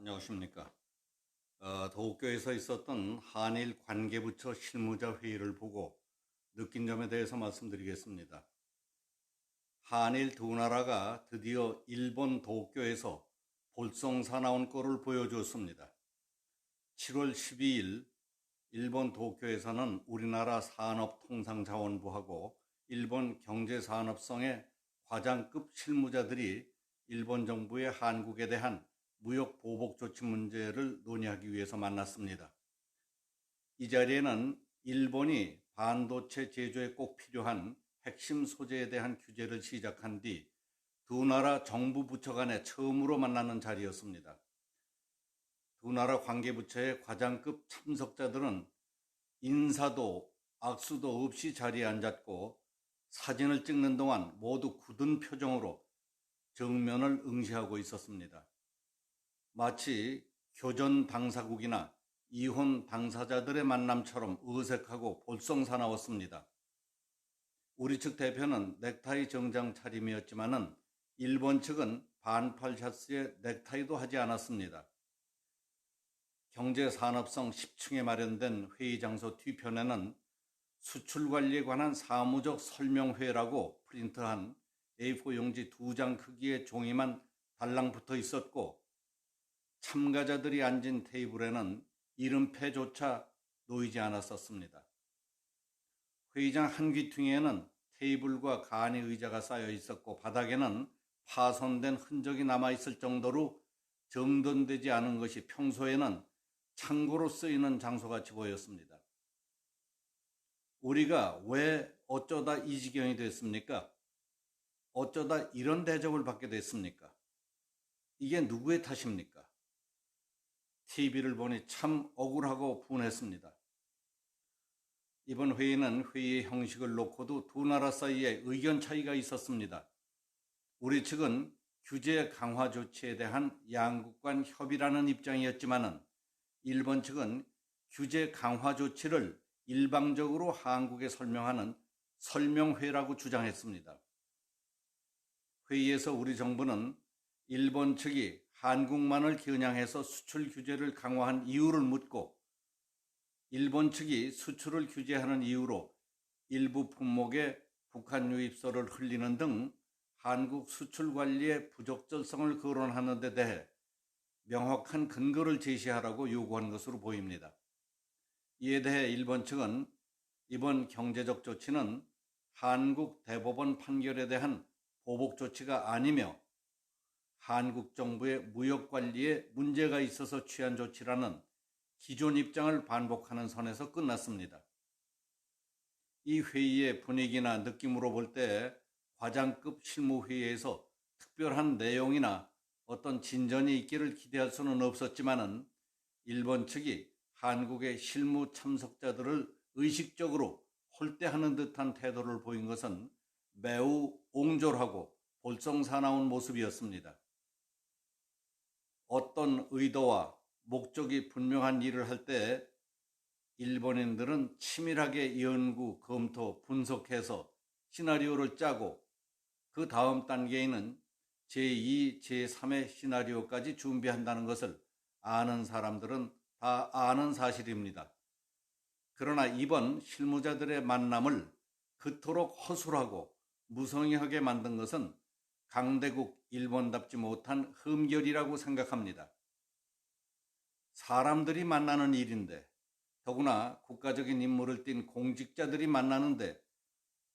안녕하십니까. 도쿄에서 있었던 한일 관계부처 실무자 회의를 보고 느낀 점에 대해서 말씀드리겠습니다. 한일 두 나라가 드디어 일본 도쿄에서 볼썽사 나온 꼴을 보여주었습니다. 7월 12일 일본 도쿄에서는 우리나라 산업통상자원부하고 일본 경제산업성의 과장급 실무자들이 일본 정부의 한국에 대한 무역 보복 조치 문제를 논의하기 위해서 만났습니다. 이 자리에는 일본이 반도체 제조에 꼭 필요한 핵심 소재에 대한 규제를 시작한 뒤 두 나라 정부 부처 간에 처음으로 만나는 자리였습니다. 두 나라 관계부처의 과장급 참석자들은 인사도 악수도 없이 자리에 앉았고 사진을 찍는 동안 모두 굳은 표정으로 정면을 응시하고 있었습니다. 마치 교전 당사국이나 이혼 당사자들의 만남처럼 어색하고 볼썽사나웠습니다. 우리 측 대표는 넥타이 정장 차림이었지만은 일본 측은 반팔 셔츠에 넥타이도 하지 않았습니다. 경제산업성 10층에 마련된 회의 장소 뒤편에는 수출 관리에 관한 사무적 설명회라고 프린트한 A4 용지 2장 크기의 종이만 달랑 붙어 있었고 참가자들이 앉은 테이블에는 이름표조차 놓이지 않았었습니다. 회의장 한 귀퉁이에는 테이블과 간이 의자가 쌓여 있었고 바닥에는 파손된 흔적이 남아있을 정도로 정돈되지 않은 것이 평소에는 창고로 쓰이는 장소같이 보였습니다. 우리가 왜 어쩌다 이 지경이 됐습니까? 어쩌다 이런 대접을 받게 됐습니까? 이게 누구의 탓입니까? TV를 보니 참 억울하고 분했습니다. 이번 회의는 회의의 형식을 놓고도 두 나라 사이에 의견 차이가 있었습니다. 우리 측은 규제 강화 조치에 대한 양국 간 협의라는 입장이었지만은 일본 측은 규제 강화 조치를 일방적으로 한국에 설명하는 설명회라고 주장했습니다. 회의에서 우리 정부는 일본 측이 한국만을 겨냥해서 수출 규제를 강화한 이유를 묻고 일본 측이 수출을 규제하는 이유로 일부 품목의 북한 유입소를 흘리는 등 한국 수출 관리의 부적절성을 거론하는 데 대해 명확한 근거를 제시하라고 요구한 것으로 보입니다. 이에 대해 일본 측은 이번 경제적 조치는 한국 대법원 판결에 대한 보복 조치가 아니며 한국 정부의 무역 관리에 문제가 있어서 취한 조치라는 기존 입장을 반복하는 선에서 끝났습니다. 이 회의의 분위기나 느낌으로 볼 때 과장급 실무회의에서 특별한 내용이나 어떤 진전이 있기를 기대할 수는 없었지만은 일본 측이 한국의 실무 참석자들을 의식적으로 홀대하는 듯한 태도를 보인 것은 매우 옹졸하고 볼썽사나운 모습이었습니다. 어떤 의도와 목적이 분명한 일을 할 때 일본인들은 치밀하게 연구, 검토, 분석해서 시나리오를 짜고 그 다음 단계에는 제2, 제3의 시나리오까지 준비한다는 것을 아는 사람들은 다 아는 사실입니다. 그러나 이번 실무자들의 만남을 그토록 허술하고 무성의하게 만든 것은 강대국 일본답지 못한 흠결이라고 생각합니다. 사람들이 만나는 일인데 더구나 국가적인 임무를 띈 공직자들이 만나는데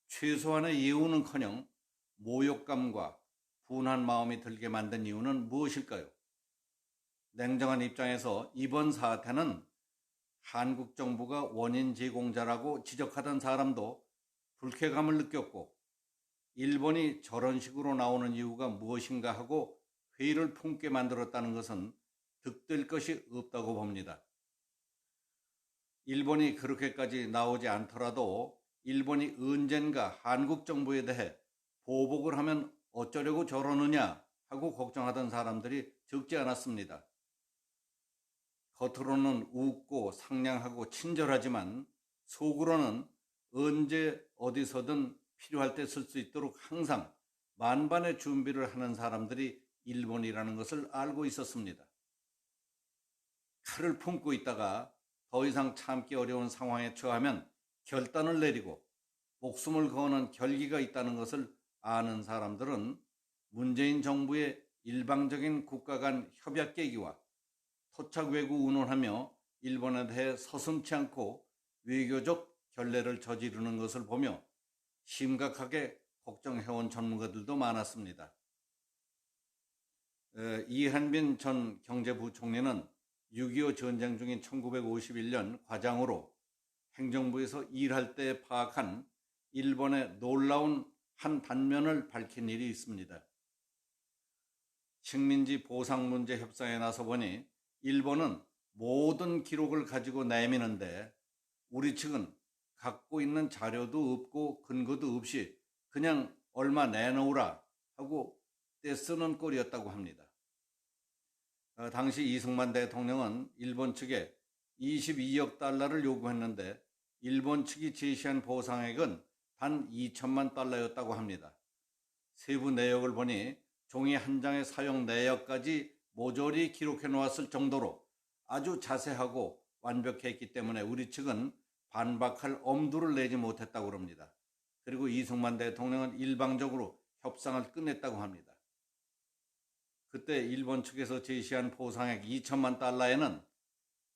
최소한의 예우는커녕 모욕감과 분한 마음이 들게 만든 이유는 무엇일까요? 냉정한 입장에서 이번 사태는 한국 정부가 원인 제공자라고 지적하던 사람도 불쾌감을 느꼈고 일본이 저런 식으로 나오는 이유가 무엇인가 하고 회의를 품게 만들었다는 것은 득될 것이 없다고 봅니다. 일본이 그렇게까지 나오지 않더라도 일본이 언젠가 한국 정부에 대해 보복을 하면 어쩌려고 저러느냐 하고 걱정하던 사람들이 적지 않았습니다. 겉으로는 웃고 상냥하고 친절하지만 속으로는 언제 어디서든 필요할 때 쓸 수 있도록 항상 만반의 준비를 하는 사람들이 일본이라는 것을 알고 있었습니다. 칼을 품고 있다가 더 이상 참기 어려운 상황에 처하면 결단을 내리고 목숨을 거는 결기가 있다는 것을 아는 사람들은 문재인 정부의 일방적인 국가 간 협약 계기와 토착 왜구 운운하며 일본에 대해 서슴지 않고 외교적 결례를 저지르는 것을 보며 심각하게 걱정해온 전문가들도 많았습니다. 이한빈 전 경제부총리는 6.25 전쟁 중인 1951년 과장으로 행정부에서 일할 때 파악한 일본의 놀라운 한 단면을 밝힌 일이 있습니다. 식민지 보상 문제 협상에 나서 보니 일본은 모든 기록을 가지고 내미는데 우리 측은 갖고 있는 자료도 없고 근거도 없이 그냥 얼마 내놓으라 하고 떼쓰는 꼴이었다고 합니다. 당시 이승만 대통령은 일본 측에 22억 달러를 요구했는데 일본 측이 제시한 보상액은 단 2천만 달러였다고 합니다. 세부 내역을 보니 종이 한 장의 사용 내역까지 모조리 기록해 놓았을 정도로 아주 자세하고 완벽했기 때문에 우리 측은 반박할 엄두를 내지 못했다고 합니다. 그리고 이승만 대통령은 일방적으로 협상을 끝냈다고 합니다. 그때 일본 측에서 제시한 보상액 2천만 달러에는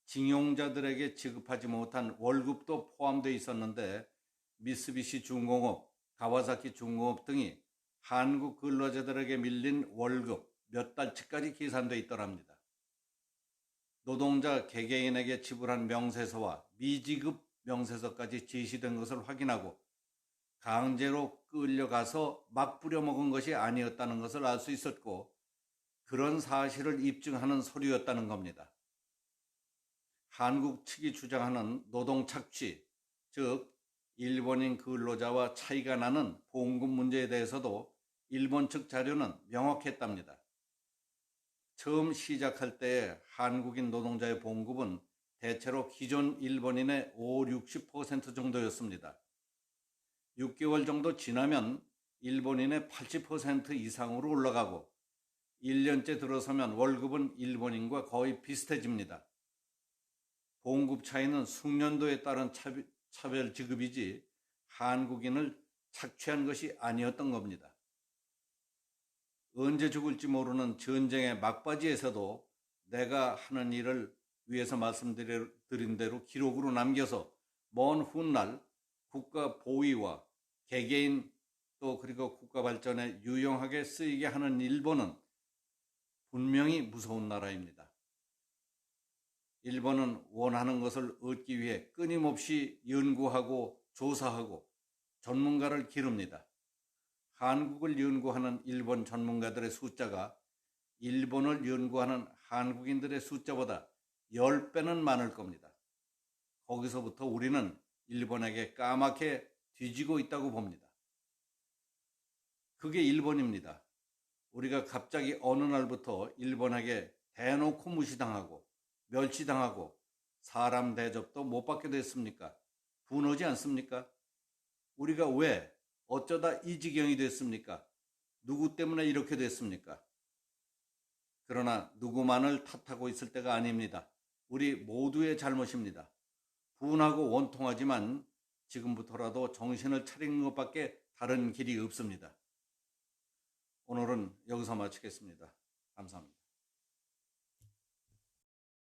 징용자들에게 지급하지 못한 월급도 포함되어 있었는데 미쓰비시 중공업, 가와사키 중공업 등이 한국 근로자들에게 밀린 월급 몇 달치까지 계산되어 있더랍니다. 노동자 개개인에게 지불한 명세서와 미지급 명세서까지 제시된 것을 확인하고 강제로 끌려가서 막 부려먹은 것이 아니었다는 것을 알 수 있었고 그런 사실을 입증하는 서류였다는 겁니다. 한국 측이 주장하는 노동 착취, 즉 일본인 근로자와 차이가 나는 봉급 문제에 대해서도 일본 측 자료는 명확했답니다. 처음 시작할 때 한국인 노동자의 봉급은 대체로 기존 일본인의 5, 60% 정도였습니다. 6개월 정도 지나면 일본인의 80% 이상으로 올라가고 1년째 들어서면 월급은 일본인과 거의 비슷해집니다. 봉급 차이는 숙련도에 따른 차별 지급이지 한국인을 착취한 것이 아니었던 겁니다. 언제 죽을지 모르는 전쟁의 막바지에서도 내가 하는 일을 위해서 말씀드린 대로 기록으로 남겨서 먼 훗날 국가 보위와 개개인 또 그리고 국가 발전에 유용하게 쓰이게 하는 일본은 분명히 무서운 나라입니다. 일본은 원하는 것을 얻기 위해 끊임없이 연구하고 조사하고 전문가를 기릅니다. 한국을 연구하는 일본 전문가들의 숫자가 일본을 연구하는 한국인들의 숫자보다 10배는 많을 겁니다. 거기서부터 우리는 일본에게 까맣게 뒤지고 있다고 봅니다. 그게 일본입니다. 우리가 갑자기 어느 날부터 일본에게 대놓고 무시당하고 멸치당하고 사람 대접도 못 받게 됐습니까? 분하지 않습니까? 우리가 왜 어쩌다 이 지경이 됐습니까? 누구 때문에 이렇게 됐습니까? 그러나 누구만을 탓하고 있을 때가 아닙니다. 우리 모두의 잘못입니다. 분하고 원통하지만 지금부터라도 정신을 차리는 것밖에 다른 길이 없습니다. 오늘은 여기서 마치겠습니다. 감사합니다.